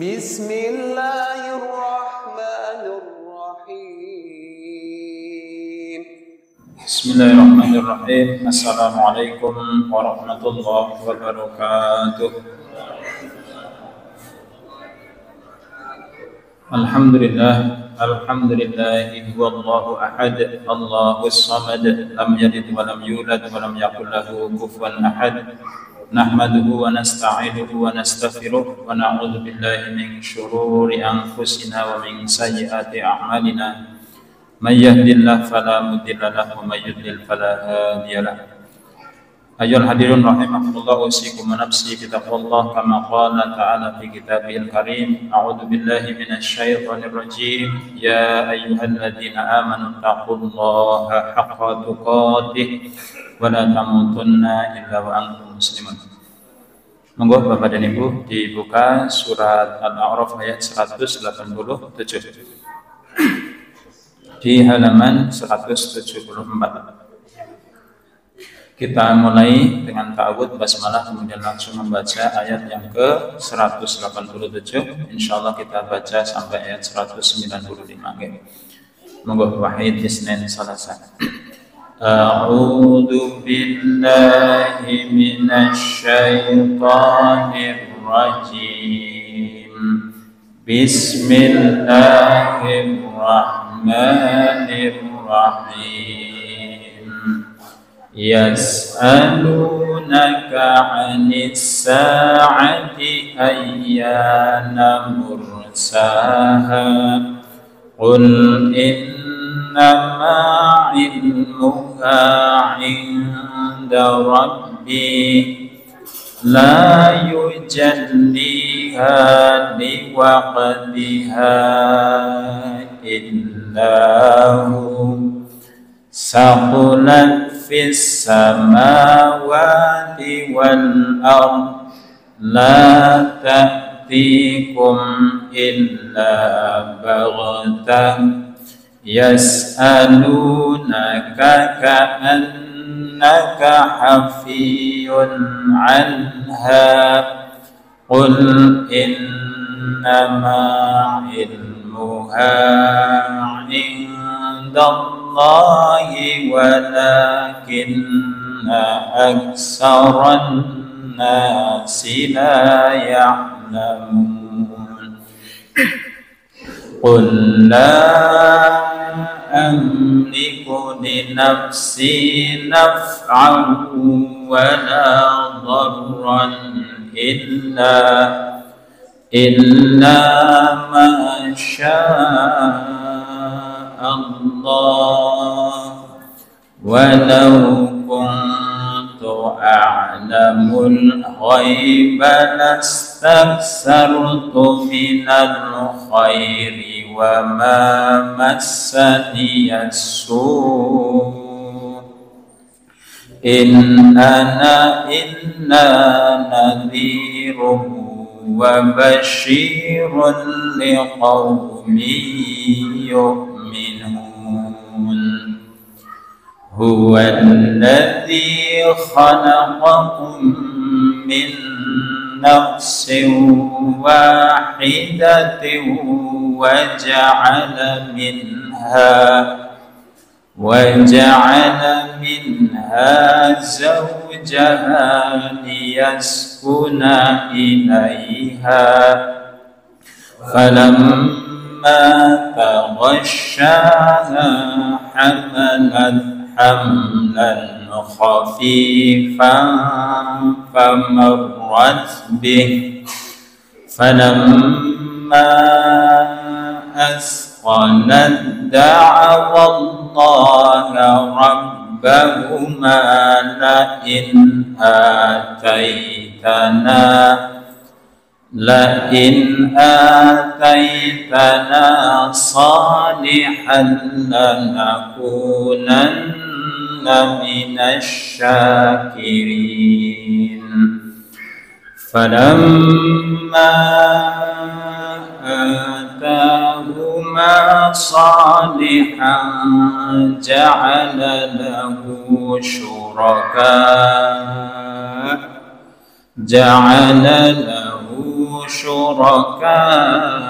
Bismillahirrahmanirrahim. Bismillahirrahmanirrahim. Assalamualaikum warahmatullahi wabarakatuh. Alhamdulillahi huwallahu ahad, Allahus samad, lam yalid wa lam yulad wa lam yakul lahu kufuwan ahad. Nahmaduhu wa nasta'inuhu wa nastaghfiruh wa na'udzu billahi min syururi anfusina wa min sayyiati a'malina. May yahdihillahu fala mudilla lahu wa may yudlil fala hadiya lahu. Ayyuhal hadirin rahimakumullah, usikum wa nafsi bi taqwallah kama qala ta'ala fi kitabihil karim. A'udzu billahi minasy syaithanir rajim. Ya ayyuhalladzina amanu taqullaha haqqa tuqatih wa la tamutunna illa wa antum muslimun. Monggo Bapak dan Ibu dibuka surat Al-A'raf ayat 187 di halaman 174. Kita mulai dengan ta'awudz basmalah, kemudian langsung membaca ayat yang ke 187. Insyaallah kita baca sampai ayat 195. Monggo wahid isnin salasa. A'udzu billahi minasy syaithanir rajim. Bismillahirrahmanirrahim. Yas'alunaka 'anis sa'ati ayyana mursaha. Qul innama 'ilmuha 'inda rabbi la yujalliha liwaqtiha illahu saqulat fis samawati wal ard la ta'tikum illa baghtah yas'alunaka ka'annaka hafiyun 'anha qul innama 'ilmuha 'indallahi walakinna aktsaran nasi la ya'lamun. Qul la amliku li nafsi naf'an wa la dharran illa ma syaa Allah walau kuntu a'lamul ghaiba lastaksartu minal khairi wa ma massaniyas su' in ana illa nadhirun wa basyirun liqaumin yu'minun. Huwa alladhi khalaqakum min nafsin wahidatin wa ja'ala minha zawjaha liyaskuna ilayha falamma taghashaha hamalat hamlan khafifan famarrat bih falamma asqalat da'awa Allaha rabbahuma la'in ataytana salihan lanakunanna minasy syakirin. Falamma atahuma salihan ja'ala lahu syuraka شركاء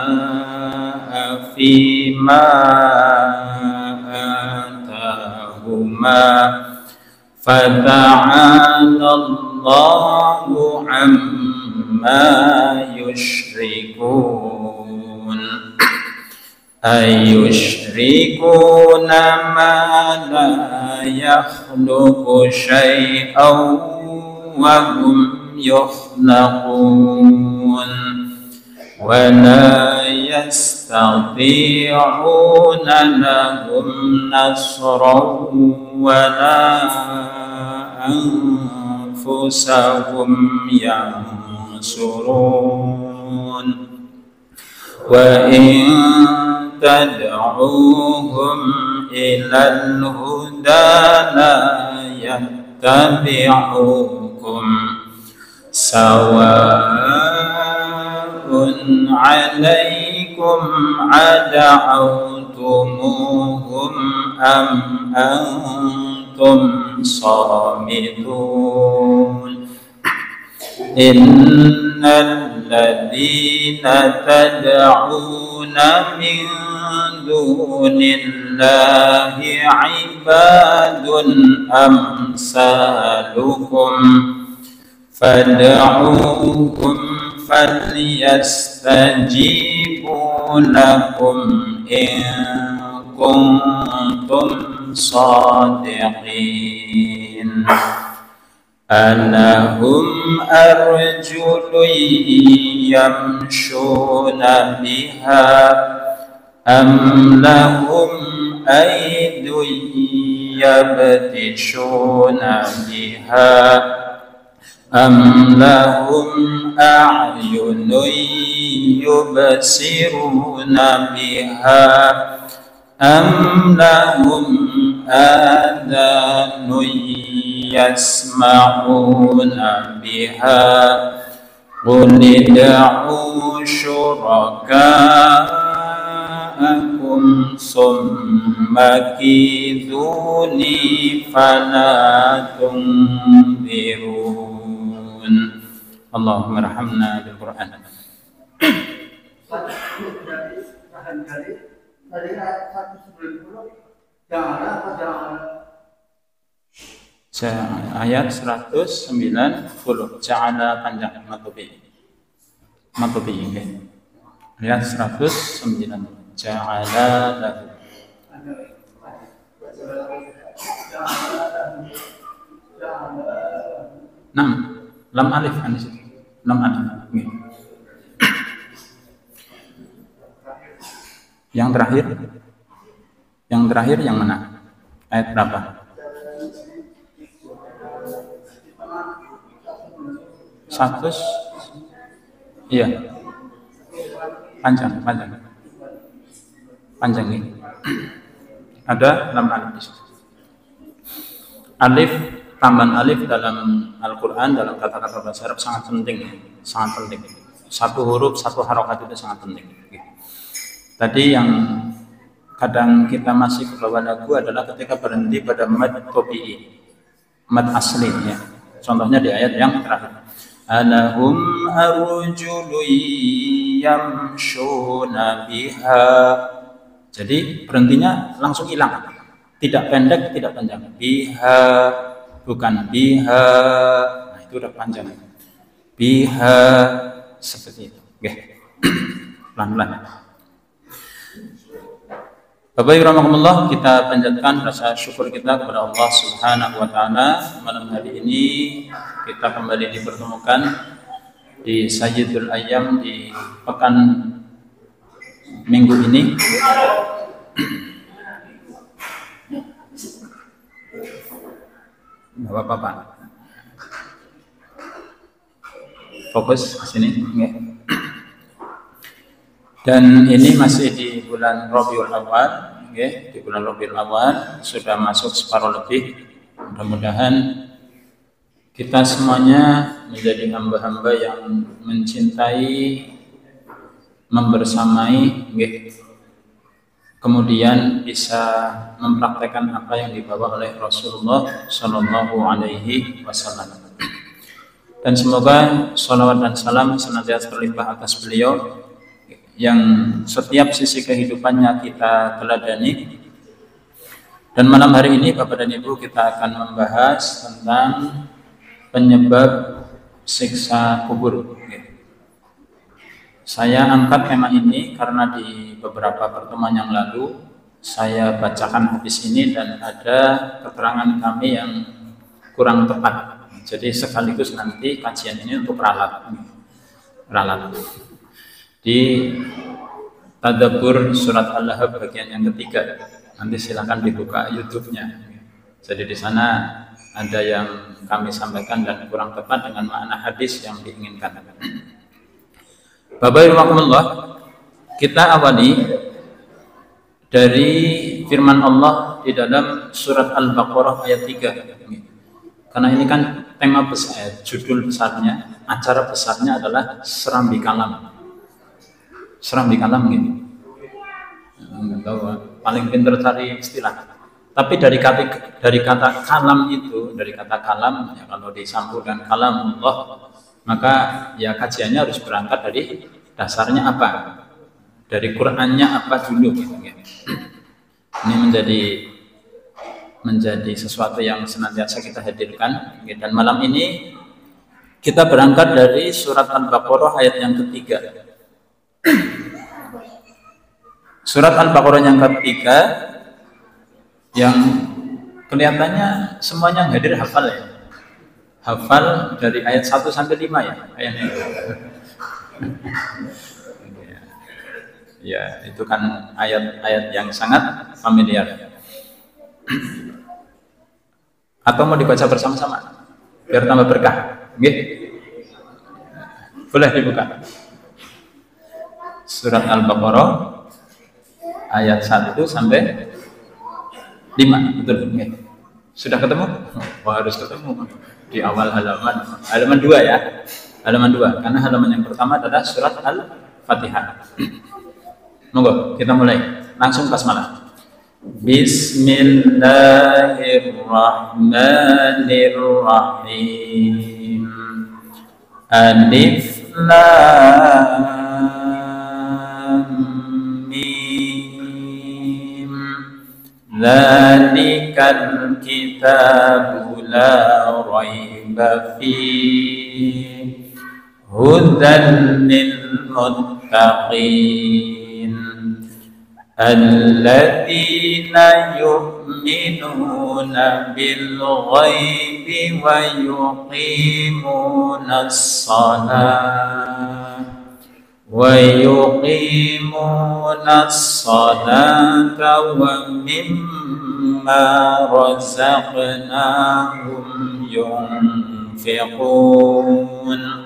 فيما آتاهما فتعالى الله عما يشركون أيشركون ما لا يخلق شيئا وهم يخلقون ولا يستطيعون لهم نصرا ولا أنفسهم ينصرون وإن تدعوهم إلى الهدى لا يتبعوكم سواء عليكم أدعوتموهم أم أنتم صامتون إن الذين تدعون من دون الله عباد أمثالكم فادعوهم فليستجيبوا لكم إن كنتم صادقين ألهم أرجل يمشون بها أم لهم أيد يبطشون بها أم لهم أعين يبصرون بها أم لهم آذان يسمعون بها قل ادعوا شركاءكم ثم كيدوني فلا تنظرون اللهم ارحمنا بالقرآن. Ayat 190 Ja'ala panjang matobi okay. Ayat 109 Ja'ala lahu lam alif kan disitu lam alif okay. Yang terakhir yang mana? Ayat berapa? Iya. Panjang ini. Ada lam alif. Alif, tambahan alif dalam Al-Quran, dalam kata-kata bahasa Arab sangat penting. Satu huruf, satu harokat itu sangat penting. Tadi yang kadang kita masih ke bawah lagu adalah ketika berhenti pada mad topi'i, mad asli ya. Contohnya di ayat yang terakhir. Alahum arjulu yamshuna biha. Jadi berhentinya langsung hilang. Tidak pendek, tidak panjang. Biha, bukan biha. Nah, itu udah panjang. Biha seperti itu. Oke. Pelan-pelan. Bapak Ibu rahmatullah, kita panjatkan rasa syukur kita kepada Allah Subhanahu wa taala. Malam hari ini kita kembali dipertemukan di Sayyidul Ayyam di pekan minggu ini. Bapak-bapak. Fokus ke sini, nggih. Dan ini masih di bulan Rabiul Awal, okay. Di bulan Rabiul Awal sudah masuk separuh lebih. Mudah-mudahan kita semuanya menjadi hamba-hamba yang mencintai, membersamai, okay. Kemudian bisa mempraktekkan apa yang dibawa oleh Rasulullah Shallallahu Alaihi Wasallam. Dan semoga sholawat dan salam senantiasa terlimpah atas beliau yang setiap sisi kehidupannya kita teladani. Dan malam hari ini Bapak dan Ibu kita akan membahas tentang penyebab siksa kubur. Saya angkat tema ini karena di beberapa pertemuan yang lalu saya bacakan hadis ini dan ada keterangan kami yang kurang tepat. Jadi sekaligus nanti kajian ini untuk ralat. Di Tadabbur surat Al-Lahab bagian yang ketiga. Nanti silakan dibuka YouTube-nya. Jadi di sana ada yang kami sampaikan dan kurang tepat dengan makna hadis yang diinginkan. Bapak Ibu rahimakumullah, kita awali dari firman Allah di dalam surat Al-Baqarah ayat 3. Karena ini kan tema besar, judul besarnya, acara besarnya adalah Serambi Kalam. Serambi Kalam gitu. Enggak tahu, paling pintar cari istilah. Tapi dari kata kalam itu, dari kata kalam, ya kalau disambung dengan kalam Allah, maka ya kajiannya harus berangkat dari dasarnya apa, dari Qur'annya apa dulu gitu ya. Ini menjadi sesuatu yang senantiasa kita hadirkan. Dan malam ini kita berangkat dari surat Al-Baqarah ayat yang ketiga. Surat Al-Baqarah yang ketiga yang kelihatannya semuanya yang hadir hafal ya. Hafal dari ayat 1 sampai 5 ya ayatnya. Ya, itu kan ayat-ayat yang sangat familiar. Atau mau dibaca bersama-sama biar tambah berkah. Nggih. Boleh dibuka. Surat Al-Baqarah ayat 1 sampai 5, betul nggih. Sudah ketemu? Wah, harus ketemu di awal halaman 2 ya. Halaman 2 karena halaman yang pertama adalah surat Al-Fatihah. Monggo kita mulai langsung basmalah. Bismillahirrahmanirrahim. Alif Lam Mim. Dzalikal kitabu la raiba fihi hudan lil muttaqin. Alladzina yu'minuna bil ghaibi wa yuqimunas salata wa mimma razaqnahum yunfiqun.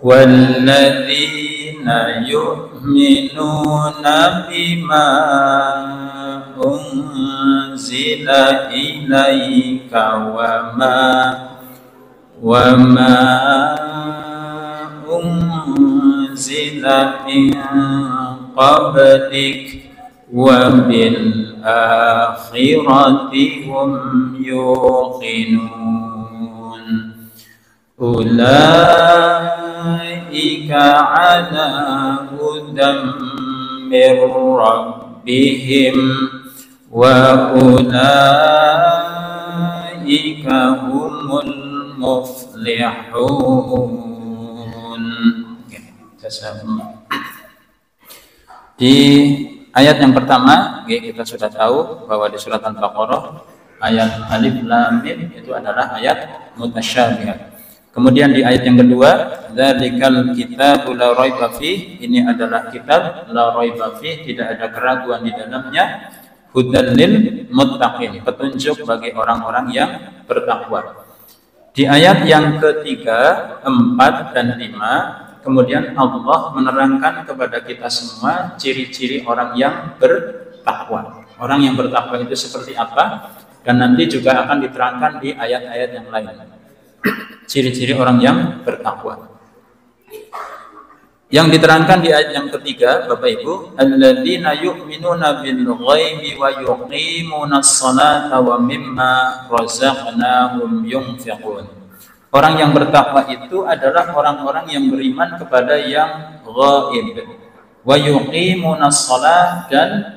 والذين يؤمنون بما أنزل إليك وما أنزل من قبلك وبالآخرة هم يوقنون. أولئك على هدى من ربهم وأولئك هم المفلحون. Di ayat yang pertama kita sudah tahu bahwa di surat Al-Baqarah ayat Alif Lam Mim itu adalah ayat mutasyabihat. Kemudian di ayat yang kedua, dzalikal kitabu la raiba fihi, ini adalah kitab la raiba fihi, tidak ada keraguan di dalamnya, hudan lil muttaqin, petunjuk bagi orang-orang yang bertakwa. Di ayat yang ketiga, 4 dan 5, kemudian Allah menerangkan kepada kita semua ciri-ciri orang yang bertakwa. Orang yang bertakwa itu seperti apa? Dan nanti juga akan diterangkan di ayat-ayat yang lain. Ciri-ciri orang yang bertakwa. Yang diterangkan di ayat yang ketiga, Bapak Ibu, alladzina yu'minuna bil ghaibi wa yuqimunas salata wa mimma razaqnahum yunfiqun. Orang yang bertakwa itu adalah orang-orang yang beriman kepada yang ghaib. Wa yuqimunas shalah, dan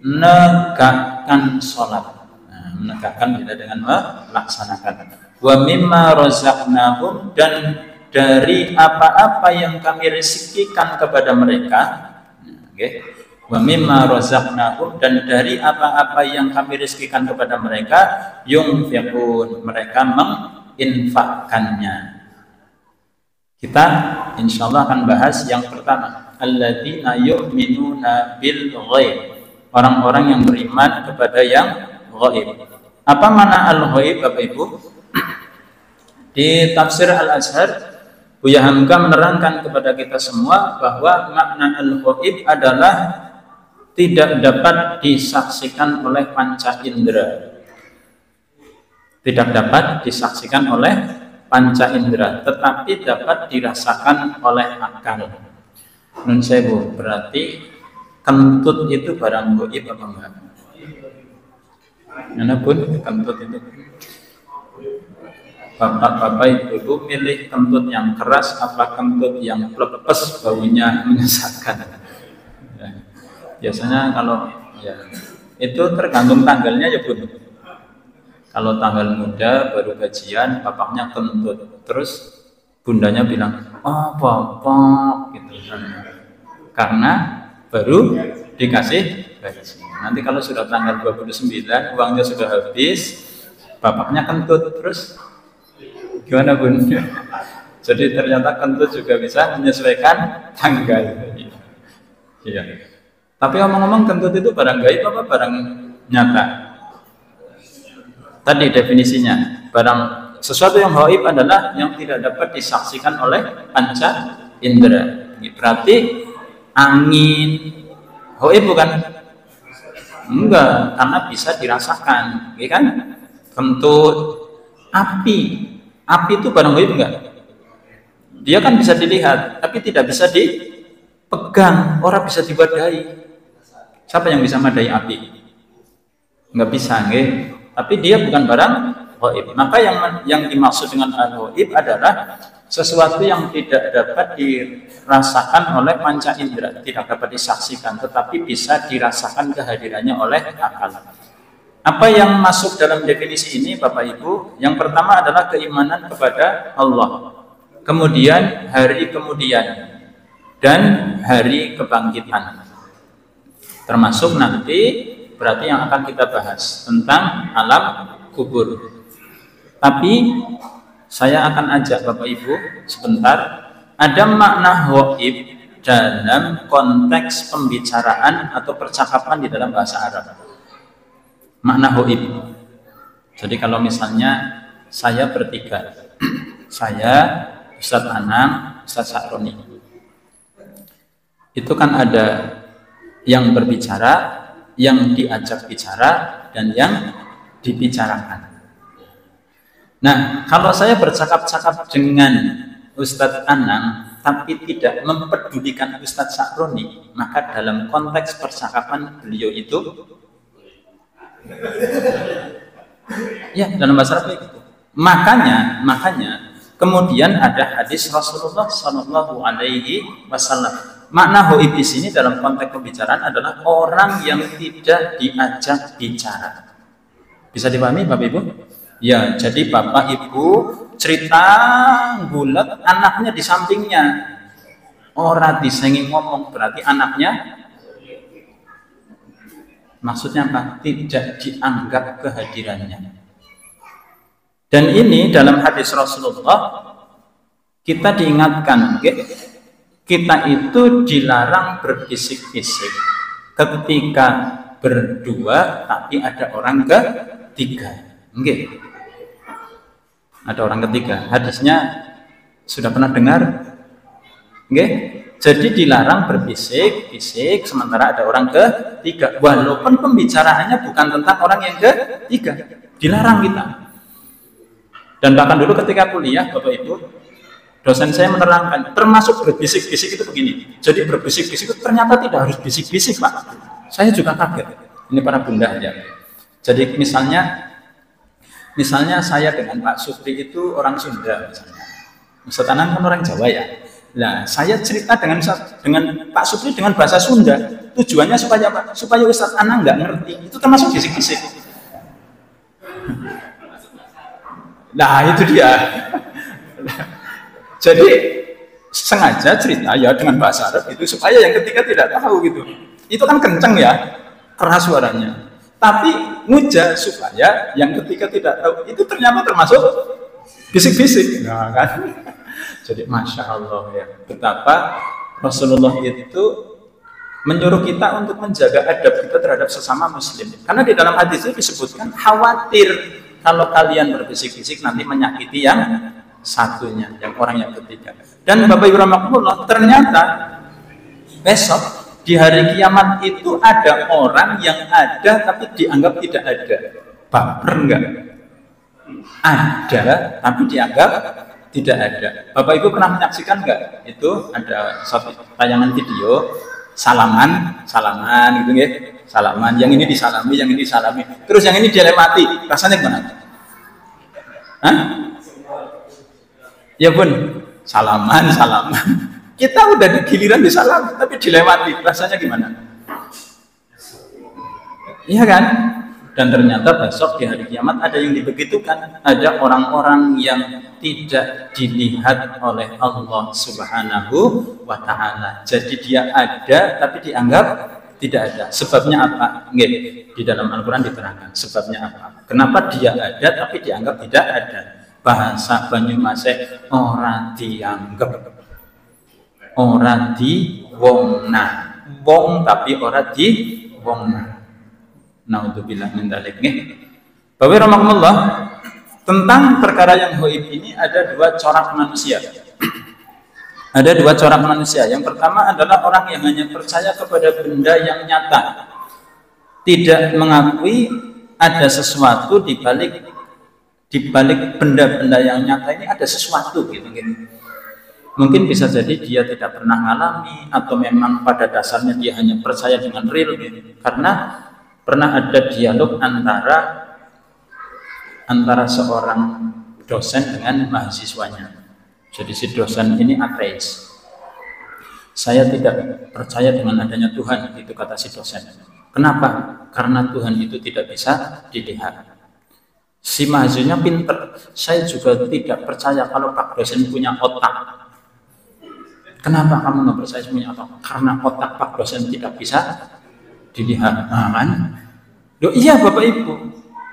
menegakkan salat. Nah, menegakkan beda dengan melaksanakan. Wa mimma razaqnahum, dan dari apa-apa yang kami rezekikan kepada mereka. Okay. Wa mimma razaqnahum, dan dari apa-apa yang kami rezekikan kepada mereka, yunfiqun, mereka menginfakkannya. Kita insyaallah akan bahas yang pertama, alladzina yu'minuna bil ghaib, orang-orang yang beriman kepada yang ghaib. Apa makna al-ghaib Bapak Ibu? Di tafsir Al-Azhar, Buya Hamka menerangkan kepada kita semua bahwa makna al-ghaib adalah tidak dapat disaksikan oleh panca indera. Tidak dapat disaksikan oleh panca indera, tetapi dapat dirasakan oleh akal. Nun sewu, berarti kentut itu barang gaib apa enggak? Mana pun kentut itu. Bapak-bapak ibu milih kentut yang keras apa kentut yang plepes baunya menyesatkan? Ya. Biasanya kalau ya itu tergantung tanggalnya ya Bun. Kalau tanggal muda baru gajian, bapaknya kentut, terus bundanya bilang, oh bapak, gitu. Karena baru dikasih gaji. Nanti kalau sudah tanggal 29, uangnya sudah habis, bapaknya kentut, terus gimana Bun? Jadi ternyata kentut juga bisa menyesuaikan tanggal. Iya. Tapi ngomong-ngomong, kentut itu barang gaib apa barang nyata? Tadi definisinya, barang sesuatu yang gaib adalah yang tidak dapat disaksikan oleh panca indera. Berarti angin gaib bukan? Enggak, karena bisa dirasakan, ya kan? Kentut, api itu barang gaib enggak? Dia kan bisa dilihat, tapi tidak bisa dipegang, orang bisa diwadahi. Siapa yang bisa madai api? Enggak bisa, nggih. Tapi dia bukan barang gaib. Maka yang dimaksud dengan al-ghaib adalah sesuatu yang tidak dapat dirasakan oleh panca indera, tidak dapat disaksikan, tetapi bisa dirasakan kehadirannya oleh akal. Apa yang masuk dalam definisi ini Bapak Ibu? Yang pertama adalah keimanan kepada Allah, kemudian hari kemudian, dan hari kebangkitan. Termasuk nanti berarti yang akan kita bahas tentang alam kubur. Tapi saya akan ajak Bapak Ibu sebentar, ada makna ghaib dalam konteks pembicaraan atau percakapan di dalam bahasa Arab. Makna ghaib. Jadi kalau misalnya saya bertiga, saya, Ustadz Anang, Ustadz Sakroni, itu kan ada yang berbicara, yang diajak bicara, dan yang dibicarakan. Nah, kalau saya bercakap-cakap dengan Ustadz Anang tapi tidak mempedulikan Ustadz Sakroni, maka dalam konteks percakapan beliau itu ya dalam bahasa Arab itu. Makanya kemudian ada hadis Rasulullah Shallallahu Alaihi Wasallam. Makna ghaib di sini dalam konteks pembicaraan adalah orang yang tidak diajak bicara. Bisa dipahami Bapak Ibu? Ya, jadi Bapak Ibu cerita gulat, anaknya di sampingnya. Orang disengi ngomong, berarti anaknya maksudnya apa? Tidak dianggap kehadirannya. Dan ini dalam hadis Rasulullah kita diingatkan, okay? Kita itu dilarang berbisik-bisik ketika berdua tapi ada orang ketiga. Okay. Ada orang ketiga. Hadisnya sudah pernah dengar? Okay? Jadi dilarang berbisik-bisik sementara ada orang ketiga. Walaupun pembicaraannya bukan tentang orang yang ketiga, dilarang kita. Dan bahkan dulu ketika kuliah, Bapak Ibu, dosen saya menerangkan, termasuk berbisik-bisik itu begini. Jadi berbisik-bisik itu ternyata tidak harus bisik-bisik, Pak. Saya juga kaget. Ini para bunda ya. Jadi misalnya Misalnya saya dengan Pak Supri itu orang Sunda misalnya. Ustaz Anang kan orang Jawa ya. Nah, saya cerita dengan Pak Supri dengan bahasa Sunda. Tujuannya supaya apa? Supaya Ustaz Anang nggak ngerti. Itu termasuk bisik-bisik. Nah, itu dia. Jadi sengaja cerita ya dengan bahasa Arab itu supaya yang ketiga tidak tahu gitu. Itu kan kenceng ya, keras suaranya. Tapi ngujah supaya yang ketiga tidak tahu. Itu ternyata termasuk bisik-bisik. Nah, kan? Jadi Masya Allah ya, betapa Rasulullah itu menyuruh kita untuk menjaga adab kita terhadap sesama muslim. Karena di dalam hadis itu disebutkan khawatir kalau kalian berbisik-bisik nanti menyakiti yang satunya, yang orang yang ketiga. Dan Bapak Ibu rahmatullah, ternyata besok di hari kiamat itu ada orang yang ada tapi dianggap tidak ada. Baper enggak? Ada tapi dianggap tidak ada. Bapak Ibu pernah menyaksikan enggak? Itu ada satu tayangan video salaman gitu ya. Salaman, yang ini disalami, yang ini disalami. Terus yang ini dilewati. Rasanya gimana? Hah? Ya pun, salaman. Kita udah di giliran disalami, tapi dilewati. Rasanya gimana? Iya kan? Dan ternyata besok di hari kiamat ada yang dibegitukan. Ada orang-orang yang tidak dilihat oleh Allah Subhanahu wa Ta'ala. Jadi dia ada tapi dianggap tidak ada. Sebabnya apa? Nggih, di dalam Al-Quran diterangkan. Sebabnya apa? Kenapa dia ada tapi dianggap tidak ada? Bahasa Banyumasih ora dianggap. Ora diwongna. Wong tapi ora diwongna. Naudzubillah min dzalik nggih. Bapak rahmatullah, tentang perkara yang gaib ini ada dua corak manusia. Ada dua corak manusia. Yang pertama adalah orang yang hanya percaya kepada benda yang nyata, tidak mengakui ada sesuatu di balik benda-benda yang nyata ini ada sesuatu gitu. Mungkin bisa jadi dia tidak pernah mengalami atau memang pada dasarnya dia hanya percaya dengan real gitu. Karena pernah ada dialog antara seorang dosen dengan mahasiswanya. Jadi si dosen ini ateis. Saya tidak percaya dengan adanya Tuhan, itu kata si dosen. Kenapa? Karena Tuhan itu tidak bisa dilihat. Si mahasiswanya pinter. Saya juga tidak percaya kalau Pak dosen punya otak. Kenapa kamu nggak percaya punya otak? Karena otak Pak dosen tidak bisa dilihat. Nah, kan? Loh, iya Bapak Ibu,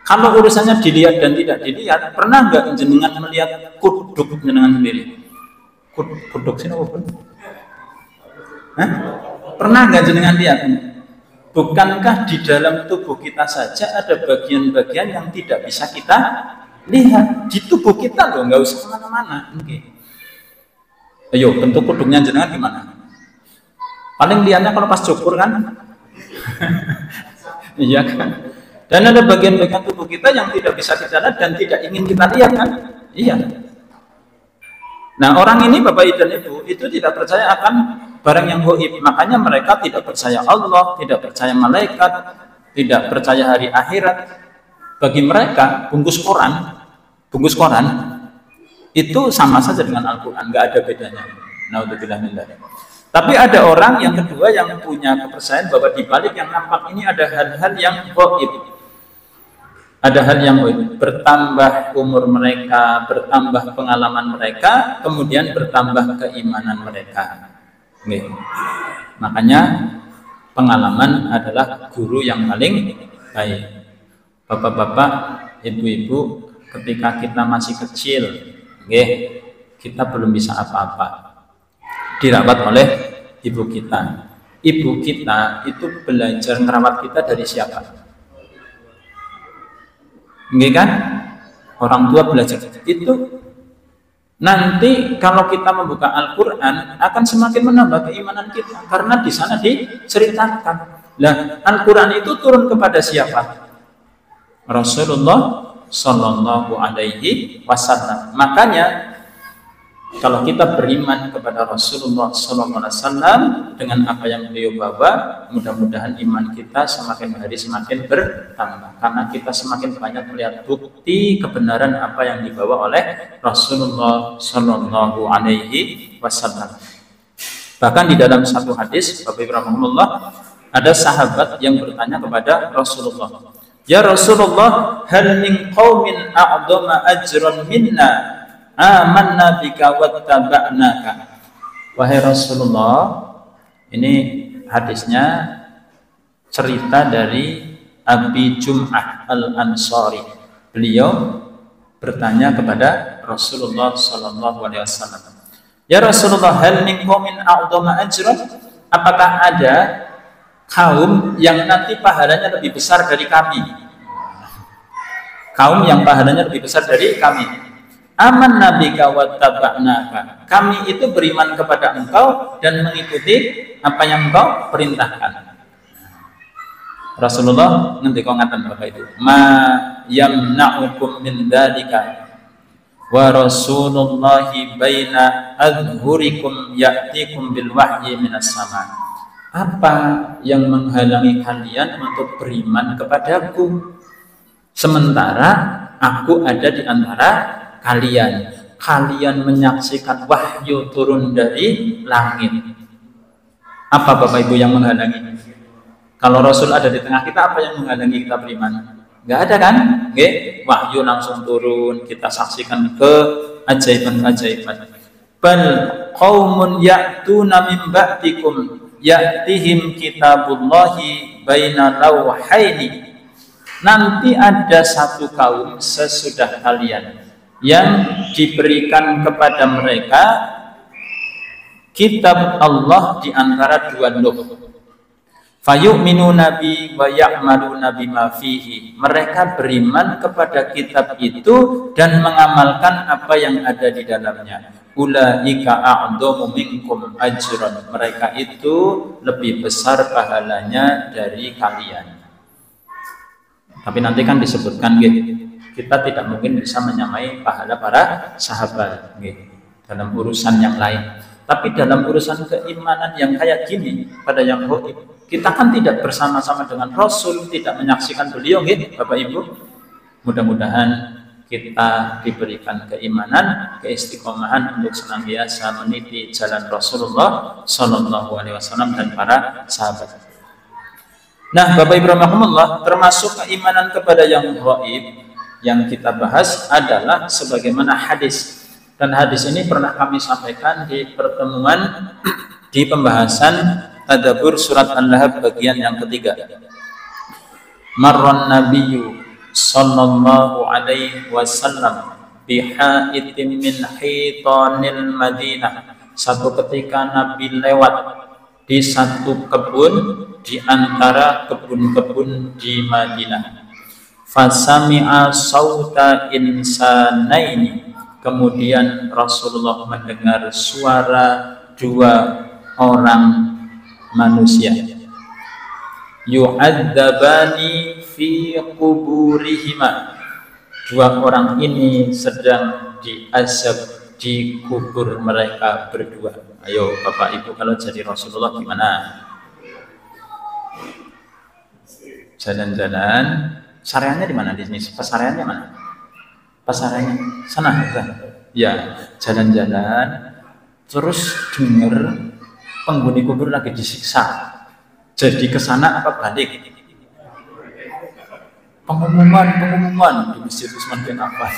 kalau urusannya dilihat dan tidak dilihat, pernah nggak jenengan melihat kuduk jenengan sendiri? Kuduk sini apa? Pernah nggak jenengan lihat? Bukankah di dalam tubuh kita saja ada bagian-bagian yang tidak bisa kita lihat di tubuh kita loh, nggak usah kemana-mana. Okay. Ayo, bentuk kuduknya jenengan gimana? Paling lihatnya kalau pas cukur kan? Iya kan? Dan ada bagian-bagian tubuh kita yang tidak bisa kita lihat dan tidak ingin kita lihat kan? Iya. Nah, orang ini Bapak dan Ibu itu tidak percaya akan barang yang gaib. Makanya mereka tidak percaya Allah, tidak percaya malaikat, tidak percaya hari akhirat. Bagi mereka bungkus koran itu sama saja dengan Al-Quran, nggak ada bedanya. Naudzubillah min dzalik. Tapi ada orang yang kedua yang punya kepercayaan bahwa di balik yang nampak ini ada hal-hal yang gaib. Ada hal yang gaib. Bertambah umur mereka, bertambah pengalaman mereka, kemudian bertambah keimanan mereka. Nih. Makanya pengalaman adalah guru yang paling baik. Bapak-bapak, ibu-ibu, ketika kita masih kecil, kita belum bisa apa-apa. Dirawat oleh ibu kita. Ibu kita itu belajar merawat kita dari siapa? Enggak kan? Orang tua belajar itu. Nanti kalau kita membuka Al-Quran akan semakin menambah keimanan kita karena di sana diceritakan. Nah, Al-Quran itu turun kepada siapa? Rasulullah Shallallahu Alaihi Wasallam. Makanya Kalau kita beriman kepada Rasulullah SAW dengan apa yang beliau bawa, mudah-mudahan iman kita semakin hari semakin bertambah. Karena kita semakin banyak melihat bukti kebenaran apa yang dibawa oleh Rasulullah SAW. Bahkan di dalam satu hadis, Bapak Ibu rahimahumullah, ada sahabat yang bertanya kepada Rasulullah, "Ya Rasulullah, hal min qaumin a'dama ajran minna amanna bika wattaba'naka." Wahai Rasulullah, ini hadisnya cerita dari Abi Jum'ah Al-Ansari. Beliau bertanya kepada Rasulullah SAW, "Ya Rasulullah, hal min qaumin a'dama ajran?" Apakah ada kaum yang nanti pahalanya lebih besar dari kami? Kaum yang pahalanya lebih besar dari kami. Aman nabika wattaba'naka. Kami itu beriman kepada engkau dan mengikuti apa yang engkau perintahkan. Rasulullah ngendika ngaten Bapak itu, "Ma yamna'ukum min dzalika wa Rasulullahi baina adhurikum ya'tikum bil wahyi minas sama." Apa yang menghalangi kalian untuk beriman kepadaku sementara aku ada di antara kalian? Kalian menyaksikan wahyu turun dari langit. Apa Bapak Ibu yang menghalangi? Kalau Rasul ada di tengah kita, apa yang menghalangi kita beriman? Nggak ada kan? Nggih, wahyu langsung turun, kita saksikan keajaiban-ajaiban. Bal qaumun ya'tuna min ba'dikum ya'tihim kitabullahi baina lawhaini. Nanti ada satu kaum sesudah kalian yang diberikan kepada mereka kitab Allah di antara dua lauh. Fayu'minu nabi wa ya'malu nabi ma fihi. Mereka beriman kepada kitab itu dan mengamalkan apa yang ada di dalamnya. Ulaika a'dhamu minkum ajran. Mereka itu lebih besar pahalanya dari kalian. Tapi nanti kan disebutkan gitu, kita tidak mungkin bisa menyamai pahala para sahabat gitu, dalam urusan yang lain. Tapi dalam urusan keimanan yang kayak gini, pada yang gaib, kita kan tidak bersama-sama dengan Rasul, tidak menyaksikan beliau, gitu, Bapak Ibu. Mudah-mudahan kita diberikan keimanan, keistiqomahan untuk senantiasa meniti jalan Rasulullah SAW dan para sahabat. Nah, Bapak Ibu rahimahumullah, termasuk keimanan kepada yang gaib yang kita bahas adalah sebagaimana hadis. Dan hadis ini pernah kami sampaikan di pertemuan di pembahasan Tadabbur surat An-Lahab bagian yang ketiga. Marran Nabiyyu sallallahu alaihi wasallam bihaitim min hitanil Madinah. Satu ketika Nabi lewat di satu kebun di antara kebun-kebun di Madinah. Fasami'a sauta insanaini. Kemudian Rasulullah mendengar suara dua orang manusia. Yu'adzabani fi quburihima. Dua orang ini sedang diazab di kubur mereka berdua. Ayo Bapak Ibu, kalau jadi Rasulullah gimana? Jalan-jalan, sareannya di mana di sini? Pesareannya mana? Pesareannya sana, ya. Jalan-jalan, terus dengar penghuni kubur lagi disiksa. Jadi ke sana apa balik? Pengumuman di Masjid Utsman bin Affan.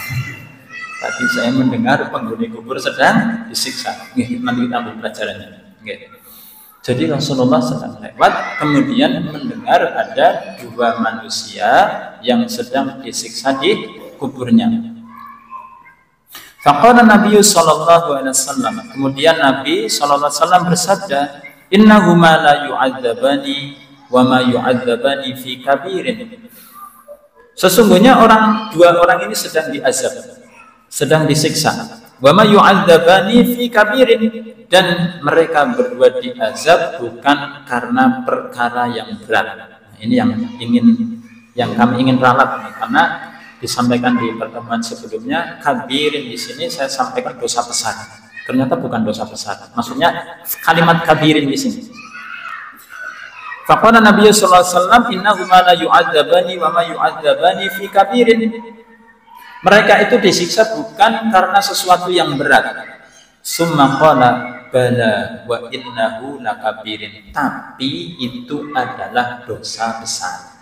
Tadi saya mendengar penghuni kubur sedang disiksa. Nanti kita ambil pelajarannya. Jadi Rasulullah sedang lewat, kemudian mendengar ada dua manusia yang sedang disiksa di kuburnya. Faqala Nabi sallallahu alaihi wasallam. Kemudian Nabi sallallahu alaihi wasallam bersabda, "Innahuma la yu'adzabani wa ma yu'adzabani fi kabirin." Sesungguhnya dua orang ini sedang diazab, sedang disiksa. Wa ma yu'adzabani fi kabirin, dan mereka berdua diazab bukan karena perkara yang berat. Nah, ini yang kami ingin ralat, karena disampaikan di pertemuan sebelumnya, kabirin di sini saya sampaikan dosa besar. Ternyata bukan dosa besar. Maksudnya kalimat kabirin di sini. Faqala Nabi sallallahu alaihi wasallam innahuma la yu'adzabani wa ma yu'adzabani fi kabirin. Mereka itu disiksa bukan karena sesuatu yang berat. Summa qala bala wa innahu lakabirin. Tapi itu adalah dosa besar.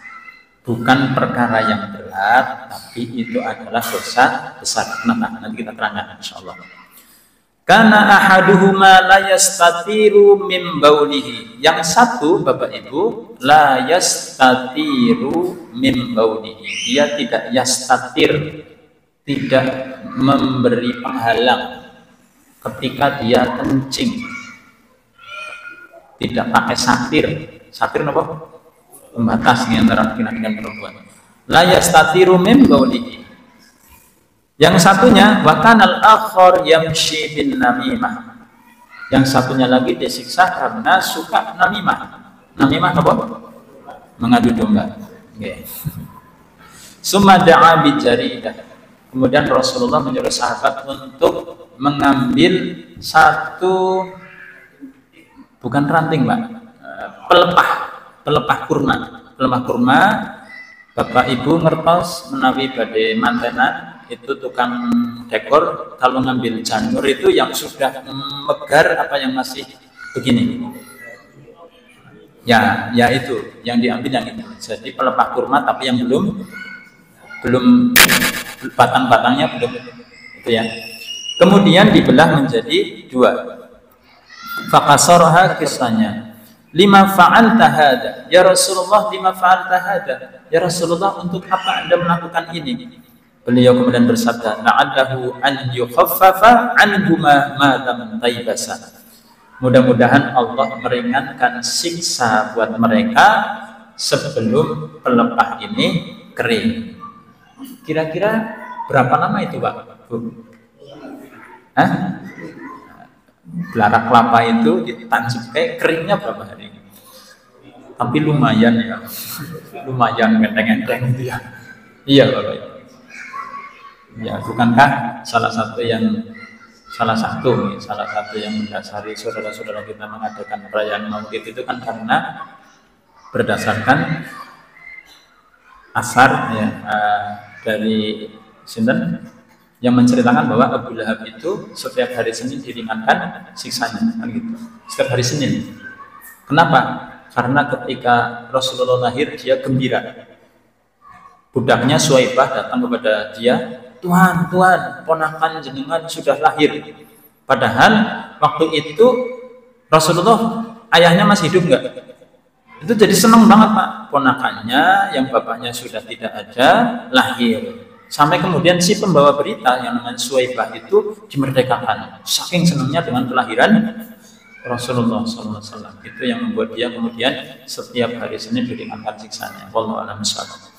Bukan perkara yang berat, tapi itu adalah dosa besar. Nah, nanti kita terangkan insyaallah. Karena ahaduhuma la yastatiru min baulihi. Yang satu, Bapak Ibu, la yastatiru min baulihi. Dia tidak yastatir, tidak memberi penghalang ketika dia kencing. Tidak pakai satir. Satir apa? Pembatas antara laki-laki dengan perempuan. La yastatiru min baulihi. Yang satunya wakanal akhor yamshi bin namimah. Yang satunya lagi disiksa karena suka namimah. Namimah apa? Mengadu domba. Okay. Summa da'a bi jaridah. Kemudian Rasulullah menyuruh sahabat untuk mengambil satu, bukan ranting, Pak, pelepah kurma. Pelepah kurma, Bapak Ibu ngertos menawi badhe mantenan. Itu tukang dekor kalau ngambil janur itu yang sudah megar apa yang masih begini, ya itu yang diambil yang itu. Jadi pelepah kurma tapi yang belum batang-batangnya belum itu ya. Kemudian dibelah menjadi dua. Faqasarha kisahnya. Lima fa'alta hada ya Rasulullah, lima fa'alta hada ya Rasulullah, untuk apa Anda melakukan ini? Beliau kemudian bersabda, la'allahu an yukhaffafa anhuma ma lam taibasa. Mudah-mudahan Allah meringankan siksa buat mereka sebelum pelepah ini kering. Kira-kira berapa lama itu, Pak? Bu? Belara kelapa itu ditancap kayak keringnya berapa hari? Tapi lumayan ya. Lumayan enteng-enteng gitu ya. Iya, Bapak. Ya, bukankah salah satu yang mendasari saudara-saudara kita mengadakan perayaan Maulid itu kan karena berdasarkan asar ya, dari Sinten yang menceritakan bahwa Abu Lahab itu setiap hari Senin diringankan siksanya, kan gitu. Setiap hari Senin. Kenapa? Karena ketika Rasulullah lahir dia gembira. Budaknya Suwaibah datang kepada dia, Tuhan, ponakan jenengan sudah lahir. Padahal waktu itu Rasulullah ayahnya masih hidup enggak? Itu jadi senang banget, Pak. Ponakannya yang bapaknya sudah tidak ada lahir. Sampai kemudian si pembawa berita yang namanya Suwaibah itu dimerdekakan. Saking senangnya dengan kelahiran Rasulullah SAW. Itu yang membuat dia kemudian setiap hari Senin diringankan siksanya. Wallahu a'lam bishawab.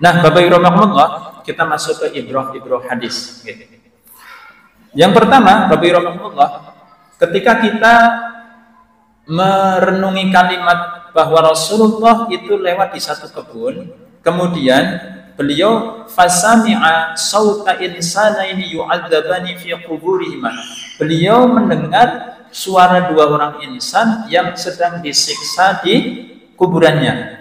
Nah, Bapak Ibu rahimahumullah, kita masuk ke ibrah hadis. Yang pertama, Bapak Ibu rahimahumullah, ketika kita merenungi kalimat bahwa Rasulullah itu lewat di satu kebun, kemudian beliau fasami'a sauta insanaini yu'adzabani fi quburihima. Beliau mendengar suara dua orang insan yang sedang disiksa di kuburannya.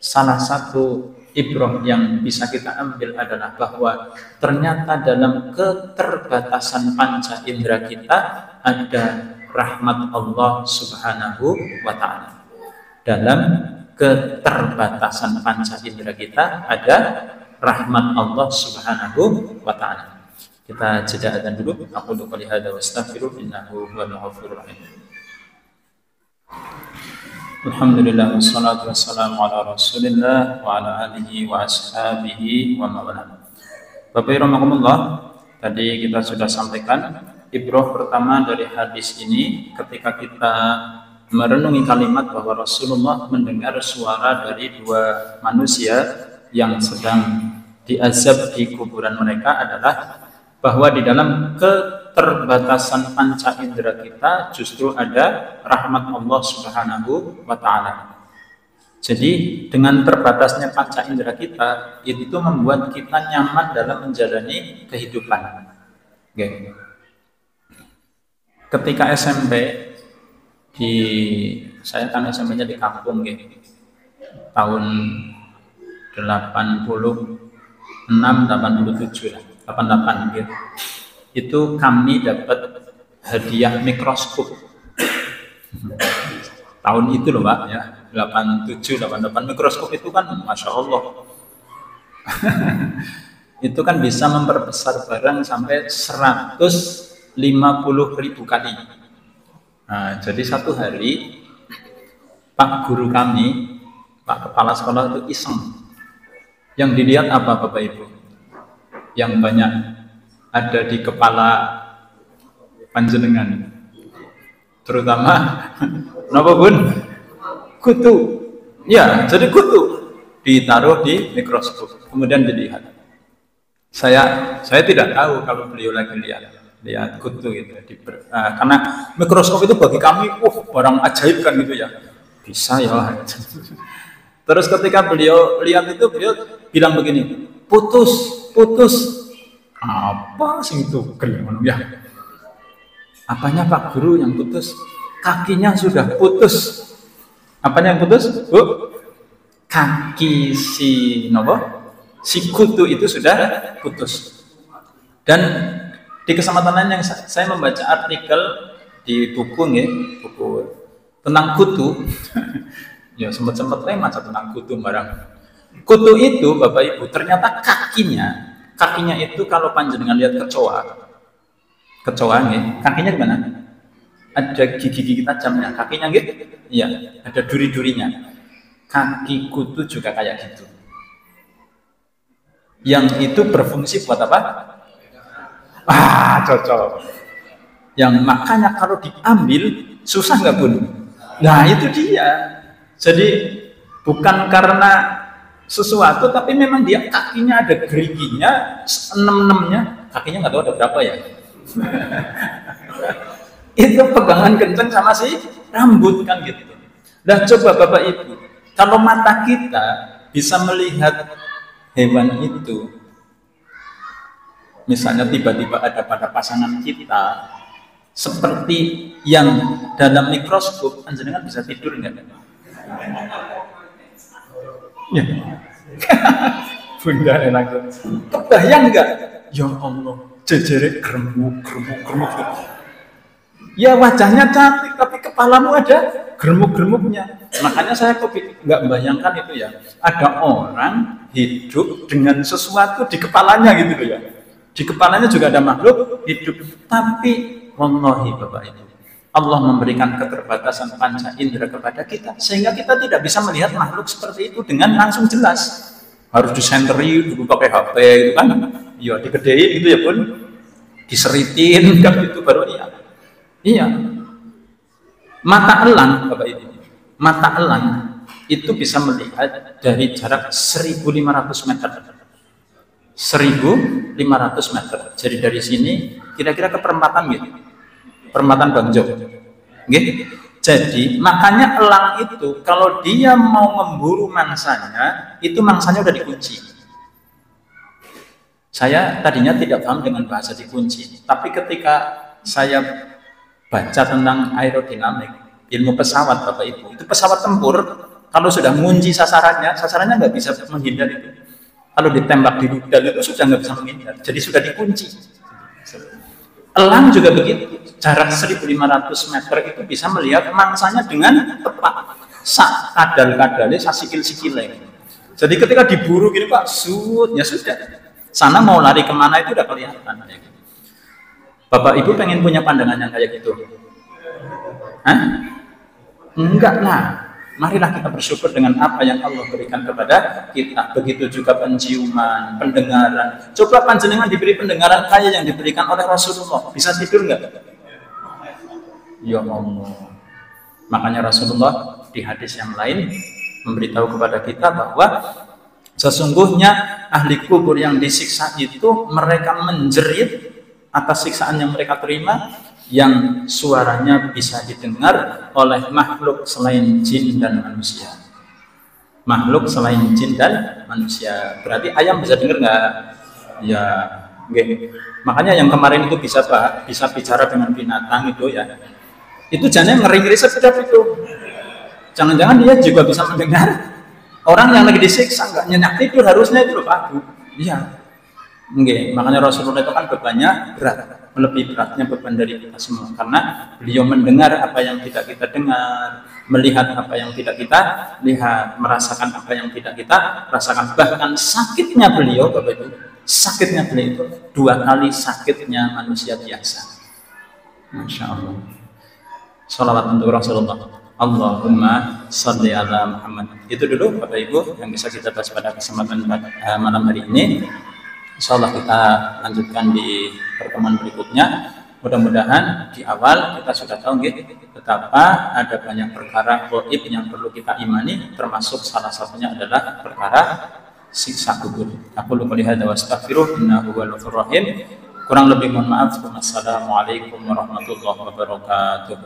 Salah satu ibrah yang bisa kita ambil adalah bahwa ternyata dalam keterbatasan panca indera kita ada rahmat Allah Subhanahu wa ta'ala. Dalam keterbatasan panca indera kita ada rahmat Allah Subhanahu wa ta'ala. Kita jeda adzan dulu. Aku qouli hadza wa astaghfiru innahu huwal ghafurur rahim. Alhamdulillah wassalatu wassalamu ala Rasulillah wa ala alihi wa ashabihi wa mawala. Bapak Ibu rahimahumullah, tadi kita sudah sampaikan ibrah pertama dari hadis ini ketika kita merenungi kalimat bahwa Rasulullah mendengar suara dari dua manusia yang sedang diazab di kuburan mereka adalah bahwa di dalam keterbatasan panca indera kita justru ada rahmat Allah Subhanahu wa ta'ala. Jadi dengan terbatasnya panca indera kita itu membuat kita nyaman dalam menjalani kehidupan. Okay. ketika SMP saya kan SMP-nya di kampung gitu. Tahun 86, 87 lah, 88 gitu. Itu kami dapat hadiah mikroskop. Tahun itu loh Pak ya, 87, 88 mikroskop itu kan Masya Allah. Itu kan bisa memperbesar barang sampai 150.000 kali. Nah, jadi satu hari Pak guru kami, Pak kepala sekolah itu iseng. Yang dilihat apa Bapak Ibu? Yang banyak ada di kepala panjenengan. Terutama napa Bun? Kutu. Ya, jadi kutu ditaruh di mikroskop, kemudian dilihat. Saya tidak tahu kalau beliau lagi lihat kutu gitu. Karena mikroskop itu bagi kami, barang ajaib kan gitu ya. Bisa ya. Terus ketika beliau lihat itu, beliau bilang begini, putus. Apa sih itu? Ya. Apanya Pak Guru yang putus? Kakinya sudah putus. Apanya yang putus? Bu? Kaki si kutu itu sudah putus. Dan di kesempatan lain yang saya membaca artikel di buku tentang kutu. Ya sempat macam tentang kutu barang. Kutu itu Bapak Ibu ternyata kakinya itu kalau panjenengan lihat kecoa nih, kakinya di mana? Ada gigi-gigi tajamnya, kakinya gitu. Iya, ada duri-durinya. Kaki kutu juga kayak gitu. Yang itu berfungsi buat apa? Cocok. Yang makanya kalau diambil susah nggak Bun? Nah itu dia. Jadi bukan karena sesuatu, tapi memang dia kakinya ada geriginya, 6-6-nya, kakinya nggak tahu ada berapa ya. Itu pegangan kencang sama si rambut kan gitu. Nah coba Bapak Ibu, kalau mata kita bisa melihat hewan itu, misalnya tiba-tiba ada pada pasangan kita, seperti yang dalam mikroskop, panjenengan bisa tidur nggak? Ya. Bunda enak. Kebayang nggak? Ya Allah, jejere geremuk. Ya wajahnya cantik, tapi kepalamu ada geremuk-geremuknya. Makanya saya nggak membayangkan itu ya. Ada orang hidup dengan sesuatu di kepalanya gitu ya. Di kepalanya juga ada makhluk hidup. Tapi wallahi Bapak Ibu, Allah memberikan keterbatasan panca indera kepada kita sehingga kita tidak bisa melihat makhluk seperti itu dengan langsung jelas. Harus disenteri dulu pakai HP itu kan. Ya digedein gitu ya Bun. Diseritin kan itu baru lihat. Iya. Mata elang Bapak Ibu. Mata elang itu bisa melihat dari jarak 1.500 meter. 1.500 meter. Jadi dari sini kira-kira ke perempatan gitu. Perempatan Bangjo. Gitu. Jadi makanya elang itu kalau dia mau memburu mangsanya, itu mangsanya udah dikunci. Saya tadinya tidak paham dengan bahasa dikunci, tapi ketika saya baca tentang aerodinamik, ilmu pesawat Bapak Ibu, itu pesawat tempur kalau sudah mengunci sasarannya nggak bisa menghindar itu. Kalau ditembak di rudal itu sudah nggak bisa menghindar, jadi sudah dikunci. Elang juga begitu, jarak 1.500 meter itu bisa melihat mangsanya dengan tepat. Kadal-kadalnya, sikil-sikilnya. Jadi ketika diburu gini Pak, ya sudah. Sana mau lari kemana itu udah kelihatan. Bapak Ibu pengen punya pandangan yang kayak gitu? Hah? Enggak lah. Marilah kita bersyukur dengan apa yang Allah berikan kepada kita. Begitu juga penciuman, pendengaran. Coba panjenengan diberi pendengaran kayak yang diberikan oleh Rasulullah. Bisa tidur enggak? Ya Allah. Makanya Rasulullah di hadis yang lain memberitahu kepada kita bahwa sesungguhnya ahli kubur yang disiksa itu mereka menjerit atas siksaan yang mereka terima, yang suaranya bisa didengar oleh makhluk selain jin dan manusia. Makhluk selain jin dan manusia. Berarti ayam bisa dengar nggak? Ya, Oke. Makanya yang kemarin itu bisa bicara dengan binatang itu ya. Itu jangan ngeri-ngeri sedap itu. Jangan-jangan dia juga bisa mendengar orang yang lagi disiksa nggak nyenyak tidur, harusnya itu loh Pak Bu. Iya. Oke. Makanya Rasulullah itu kan bebannya berat, melebihi beratnya beban dari kita semua, karena beliau mendengar apa yang tidak kita dengar, melihat apa yang tidak kita lihat, merasakan apa yang tidak kita rasakan. Bahkan sakitnya beliau, Bapak Ibu, sakitnya beliau itu 2 kali sakitnya manusia biasa. Masya Allah. Salawat untuk Rasulullah. Allahumma salli ala Muhammad. Itu dulu Bapak Ibu yang bisa kita bahas pada kesempatan malam hari ini. Insya Allah kita lanjutkan di pertemuan berikutnya. Mudah-mudahan di awal kita sudah tahu betapa ada banyak perkara gaib yang perlu kita imani, termasuk salah satunya adalah perkara siksa kubur. Aku lupa lihat wa astaghfiruh innahu huwal ghafurur rahim. Kurang lebih mohon maaf. Wassalamualaikum warahmatullahi wabarakatuh.